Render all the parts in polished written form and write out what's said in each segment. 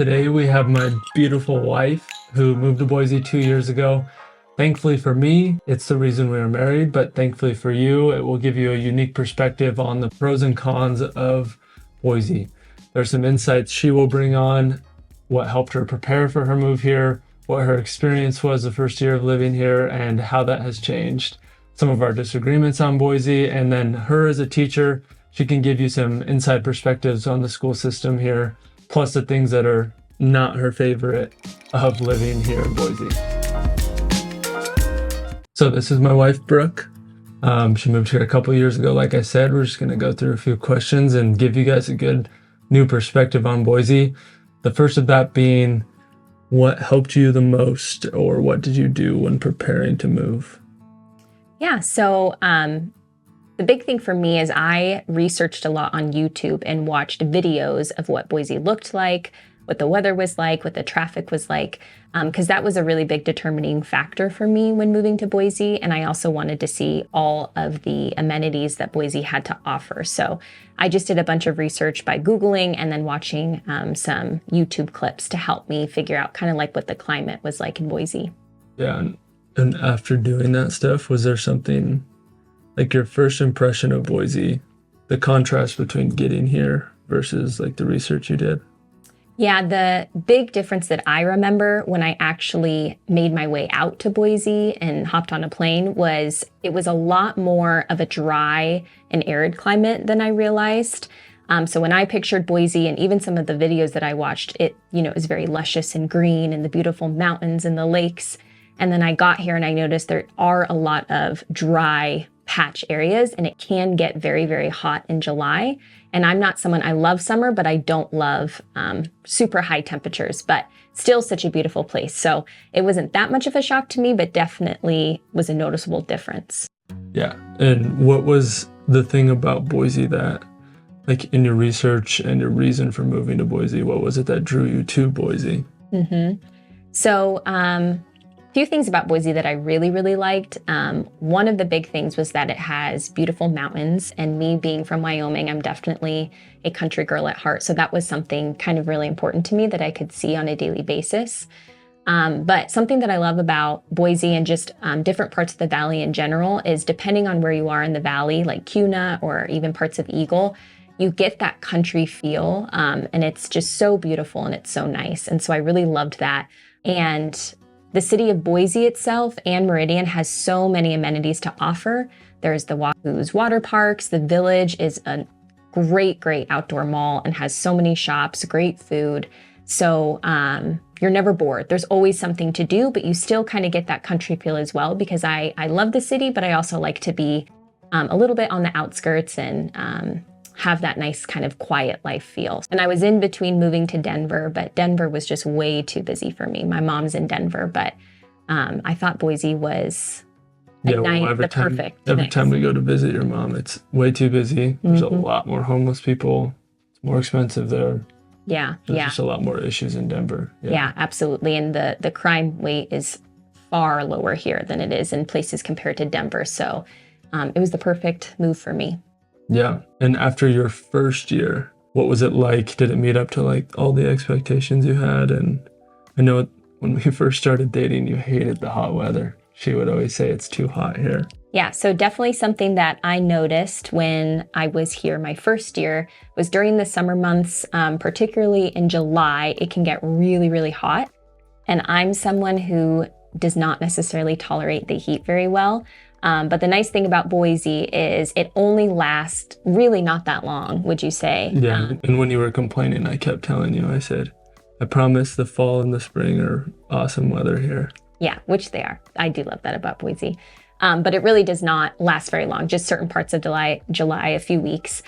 Today we have my beautiful wife who moved to Boise 2 years ago. Thankfully for me, it's the reason we were married, but thankfully for you, it will give you a unique perspective on the pros and cons of Boise. There's some insights she will bring on, what helped her prepare for her move here, what her experience was the first year of living here, and how that has changed. Some of our disagreements on Boise, and then her as a teacher, she can give you some inside perspectives on the school system here, plus the things that are not her favorite of living here in Boise. So this is my wife, Brooke. She moved here a couple years ago. Like I said, we're just going to go through a few questions and give you guys a good new perspective on Boise. The first of that being, what helped you the most, or what did you do when preparing to move? Yeah, so the big thing for me is I researched a lot on YouTube and watched videos of what Boise looked like, what the weather was like, what the traffic was like, because that was a really big determining factor for me when moving to Boise. And I also wanted to see all of the amenities that Boise had to offer. So I just did a bunch of research by Googling and then watching some YouTube clips to help me figure out kind of like what the climate was like in Boise. Yeah, and after doing that stuff, was there something like your first impression of Boise, the contrast between getting here versus like the research you did? Yeah, the big difference that I remember when I actually made my way out to Boise and hopped on a plane was it was a lot more of a dry and arid climate than I realized. So when I pictured Boise and even some of the videos that I watched, it was very luscious and green and the beautiful mountains and the lakes. And then I got here and I noticed there are a lot of dry patch areas and it can get very, very hot in July. And I'm not someone, I love summer, but I don't love super high temperatures, but still such a beautiful place. So it wasn't that much of a shock to me, but definitely was a noticeable difference. Yeah. And what was the thing about Boise that, like in your research and your reason for moving to Boise, what was it that drew you to Boise? So, a few things about Boise that I really, really liked. One of the big things was that it has beautiful mountains, and me being from Wyoming, I'm definitely a country girl at heart. So that was something kind of really important to me that I could see on a daily basis. But something that I love about Boise and just different parts of the valley in general is depending on where you are in the valley, like Kuna or even parts of Eagle, you get that country feel, and it's just so beautiful and it's so nice. And so I really loved that. And the city of Boise itself and Meridian has so many amenities to offer. There's the Wahoo's water parks. The village is a great, great outdoor mall and has so many shops, great food. So you're never bored. There's always something to do, but you still kind of get that country feel as well, because I love the city, but I also like to be a little bit on the outskirts and have that nice kind of quiet life feel. And I was in between moving to Denver, but Denver was just way too busy for me. My mom's in Denver, but I thought Boise was perfect. Every time we go to visit your mom, it's way too busy. There's a lot more homeless people. It's more expensive there. There's just a lot more issues in Denver. Yeah, absolutely. And the crime rate is far lower here than it is in places compared to Denver. So it was the perfect move for me. Yeah. And after your first year, what was it like? Did it meet up to like all the expectations you had? And I know when we first started dating, you hated the hot weather. She would always say it's too hot here. Yeah, so definitely something that I noticed when I was here my first year was during the summer months, particularly in July, it can get really, really hot. And I'm someone who does not necessarily tolerate the heat very well. But the nice thing about Boise is it only lasts really not that long, would you say? Yeah, and when you were complaining, I kept telling you, I said, I promise the fall and the spring are awesome weather here. Yeah, which they are. I do love that about Boise. But it really does not last very long, just certain parts of July, a few weeks.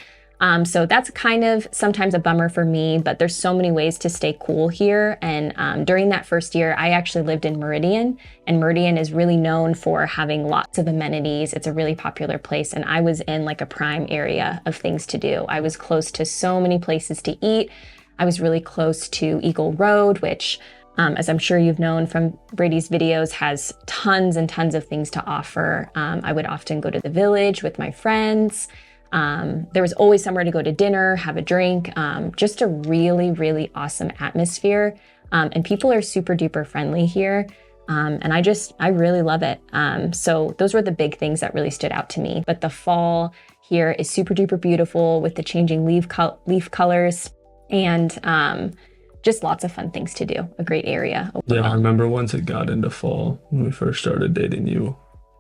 So that's kind of sometimes a bummer for me, but there's so many ways to stay cool here. And during that first year, I actually lived in Meridian, and Meridian is really known for having lots of amenities. It's a really popular place, and I was in like a prime area of things to do. I was close to so many places to eat. I was really close to Eagle Road, which, as I'm sure you've known from Brady's videos, has tons and tons of things to offer. I would often go to the village with my friends. There was always somewhere to go to dinner, have a drink, just a really, really awesome atmosphere. And people are super duper friendly here. And I really love it. So those were the big things that really stood out to me. But the fall here is super duper beautiful with the changing leaf colors and just lots of fun things to do. A great area. Yeah, I remember once it got into fall, when we first started dating, you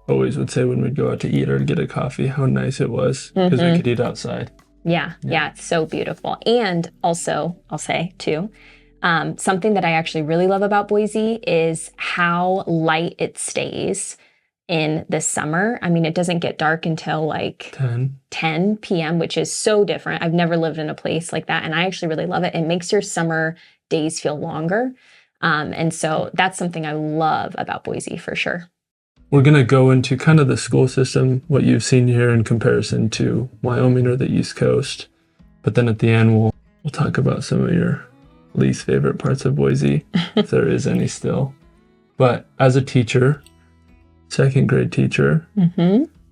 always would say when we'd go out to eat or get a coffee, how nice it was because we could eat outside. Yeah, it's so beautiful. And also, I'll say too, something that I actually really love about Boise is how light it stays in the summer. I mean, it doesn't get dark until like 10 p.m., which is so different. I've never lived in a place like that, and I actually really love it. It makes your summer days feel longer. And so that's something I love about Boise for sure. We're going to go into kind of the school system, what you've seen here in comparison to Wyoming or the East Coast. But then at the end, we'll talk about some of your least favorite parts of Boise, if there is any still. But as a teacher, second grade teacher,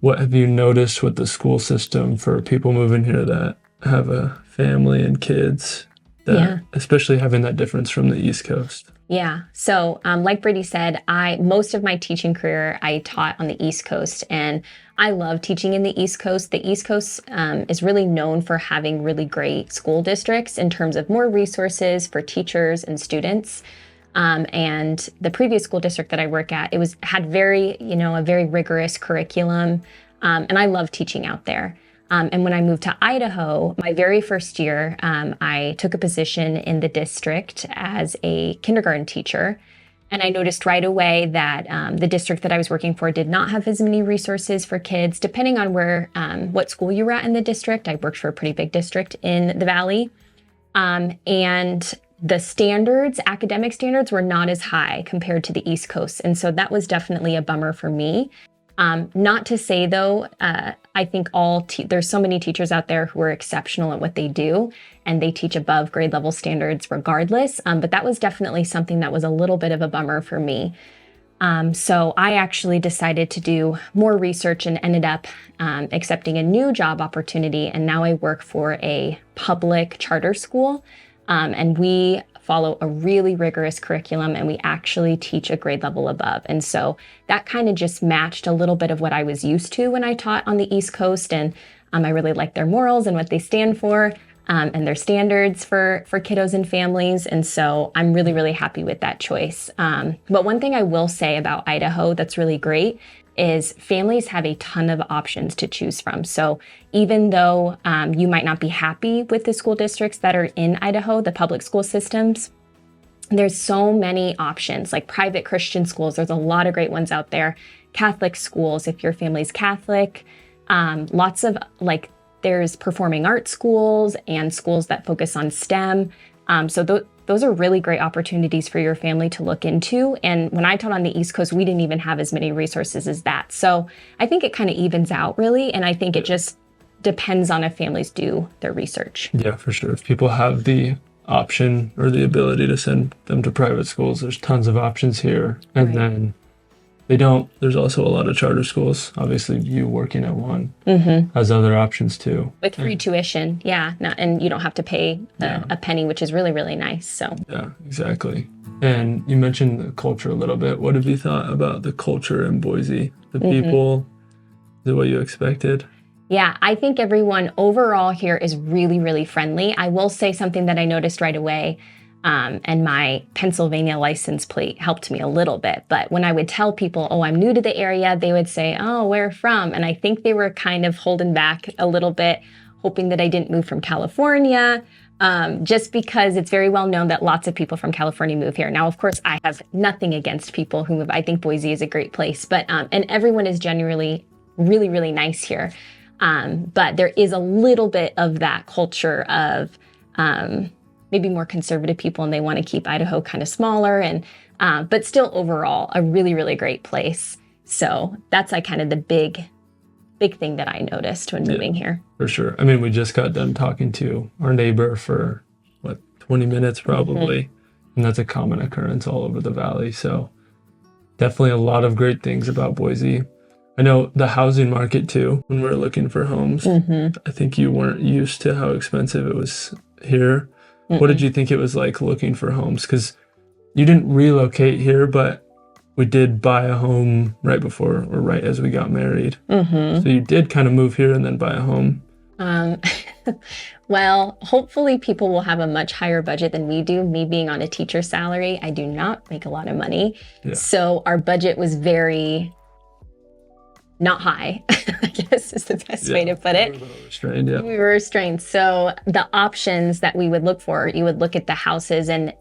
what have you noticed with the school system for people moving here that have a family and kids, that especially having that difference from the East Coast? Yeah. So like Brady said, most of my teaching career, I taught on the East Coast, and I love teaching in the East Coast. The East Coast is really known for having really great school districts in terms of more resources for teachers and students. And the previous school district that I work at, had a very rigorous curriculum. And I love teaching out there. And when I moved to Idaho, my very first year, I took a position in the district as a kindergarten teacher. And I noticed right away that the district that I was working for did not have as many resources for kids, depending on what school you were at in the district. I worked for a pretty big district in the Valley. And the academic standards, were not as high compared to the East Coast. And so that was definitely a bummer for me. Not to say though, I think there's so many teachers out there who are exceptional at what they do, and they teach above grade level standards regardless. But that was definitely something that was a little bit of a bummer for me. So I actually decided to do more research and ended up accepting a new job opportunity. And now I work for a public charter school. And we follow a really rigorous curriculum, and we actually teach a grade level above. And so that kind of just matched a little bit of what I was used to when I taught on the East Coast. And I really like their morals and what they stand for, and their standards for kiddos and families. And so I'm really, really happy with that choice. But one thing I will say about Idaho that's really great is families have a ton of options to choose from. So even though you might not be happy with the school districts that are in Idaho, the public school systems, there's so many options, like private Christian schools. There's a lot of great ones out there. Catholic schools, if your family's Catholic, lots of there's performing arts schools and schools that focus on STEM. So those are really great opportunities for your family to look into. And when I taught on the East Coast, we didn't even have as many resources as that. So I think it kind of evens out really. And I think it just depends on if families do their research. Yeah, for sure. If people have the option or the ability to send them to private schools, there's tons of options here. And then there's also a lot of charter schools. Obviously, you working at one has other options too. With free tuition, and you don't have to pay a penny, which is really, really nice. So yeah, exactly. And you mentioned the culture a little bit. What have you thought about the culture in Boise? The people, is it what you expected? Yeah, I think everyone overall here is really, really friendly. I will say something that I noticed right away. And my Pennsylvania license plate helped me a little bit. But when I would tell people, oh, I'm new to the area, they would say, oh, where from? And I think they were kind of holding back a little bit, hoping that I didn't move from California, just because it's very well known that lots of people from California move here. Now, of course, I have nothing against people who move. I think Boise is a great place, but and everyone is genuinely really, really nice here. But there is a little bit of that culture of maybe more conservative people, and they want to keep Idaho kind of smaller, and but still overall a really, really great place. So that's kind of the big thing that I noticed when moving here. For sure. I mean, we just got done talking to our neighbor for 20 minutes probably, and that's a common occurrence all over the valley. So definitely a lot of great things about Boise. I know the housing market too, when we were looking for homes, Mm-hmm. I think you weren't used to how expensive it was here. What did you think it was like looking for homes? Because you didn't relocate here, but we did buy a home right before or right as we got married. Mm-hmm. So you did kind of move here and then buy a home. Um, well, hopefully people will have a much higher budget than we do. Me being on a teacher salary, I do not make a lot of money. Yeah. So our budget was very not high, I guess is the best way to put it. We were a little restrained, yeah. We were restrained. So the options that we would look for, you would look at the houses, and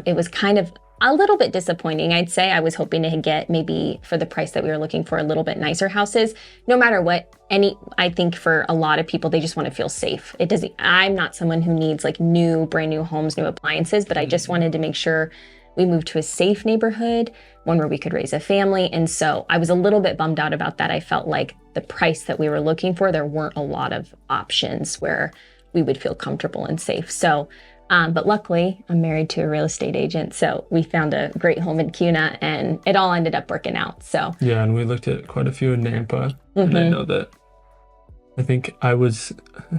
it was kind of a little bit disappointing, I'd say. I was hoping to get maybe for the price that we were looking for a little bit nicer houses. No matter what, I think for a lot of people, they just want to feel safe. I'm not someone who needs like brand new homes, new appliances, but I just wanted to make sure we moved to a safe neighborhood, one where we could raise a family. And so I was a little bit bummed out about that. I felt like the price that we were looking for, there weren't a lot of options where we would feel comfortable and safe. So, but luckily I'm married to a real estate agent. So we found a great home in Kuna and it all ended up working out. So yeah, and we looked at quite a few in Nampa. And I know that I think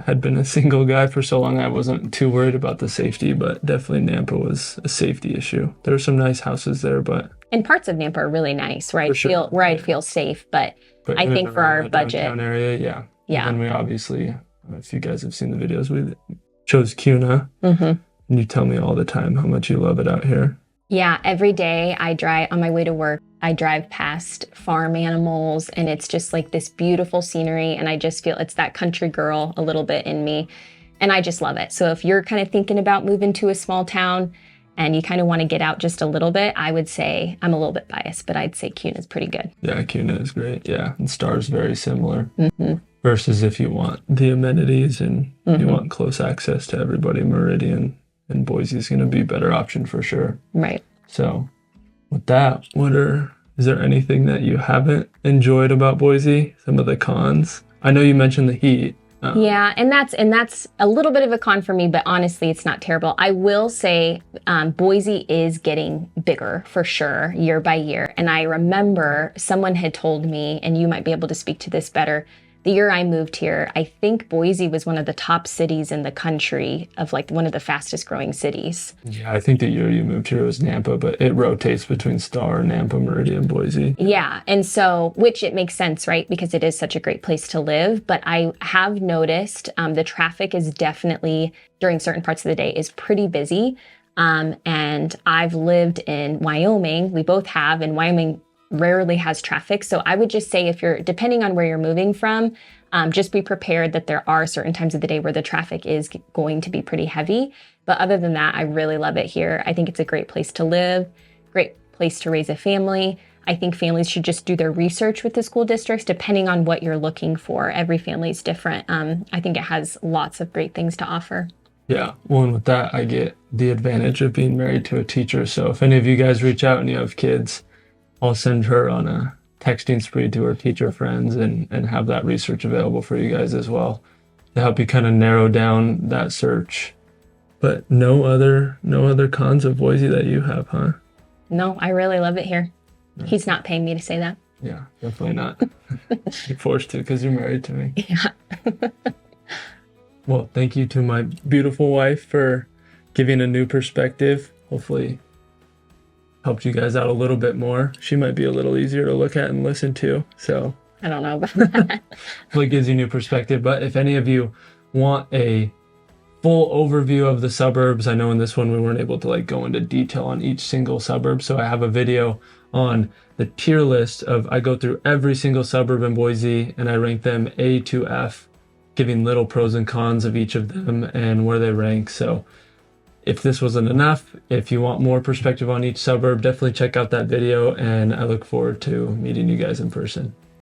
had been a single guy for so long, I wasn't too worried about the safety, but definitely Nampa was a safety issue. There were some nice houses there, and parts of Nampa are really nice, where I feel safe, but I in think and for our around the budget downtown area, yeah. Yeah. And we obviously, if you guys have seen the videos, we chose Kuna. Mm-hmm. And you tell me all the time how much you love it out here. Yeah, every day I drive on my way to work, I drive past farm animals and it's just like this beautiful scenery. And I just feel it's that country girl a little bit in me. And I just love it. So if you're kind of thinking about moving to a small town and you kind of want to get out just a little bit, I would say, I'm a little bit biased, but I'd say Kuna is pretty good. Yeah, Kuna is great. Yeah, and Star's very similar. Mm-hmm. Versus if you want the amenities and you want close access to everybody, Meridian and Boise is going to be a better option for sure. Right. So with that, is there anything that you haven't enjoyed about Boise? Some of the cons? I know you mentioned the heat. Yeah, and that's a little bit of a con for me, but honestly, it's not terrible. I will say Boise is getting bigger for sure, year by year. And I remember someone had told me, and you might be able to speak to this better, the year I moved here, I think Boise was one of the top cities in the country of like one of the fastest growing cities. Yeah, I think the year you moved here was Nampa, but it rotates between Star, Nampa, Meridian, Boise. Yeah, and so, which it makes sense, right? Because it is such a great place to live. But I have noticed the traffic is definitely, during certain parts of the day, is pretty busy. And I've lived in Wyoming. We both have, and Wyoming rarely has traffic. So I would just say depending on where you're moving from, just be prepared that there are certain times of the day where the traffic is going to be pretty heavy. But other than that, I really love it here. I think it's a great place to live, great place to raise a family. I think families should just do their research with the school districts, depending on what you're looking for. Every family is different. I think it has lots of great things to offer. Yeah, well, and with that, I get the advantage of being married to a teacher. So if any of you guys reach out and you have kids, I'll send her on a texting spree to her teacher friends and have that research available for you guys as well to help you kind of narrow down that search. But no other cons of Boise that you have, huh? No, I really love it here. No. He's not paying me to say that. Yeah, definitely not. You're forced to because you're married to me. Yeah. Well, thank you to my beautiful wife for giving a new perspective. Hopefully helped you guys out a little bit more. She might be a little easier to look at and listen to. So I don't know about that. Hopefully it gives you new perspective. But if any of you want a full overview of the suburbs, I know in this one we weren't able to like go into detail on each single suburb. So I have a video on the tier list I go through every single suburb in Boise and I rank them A to F, giving little pros and cons of each of them and where they rank. So if this wasn't enough, if you want more perspective on each suburb, definitely check out that video, and I look forward to meeting you guys in person.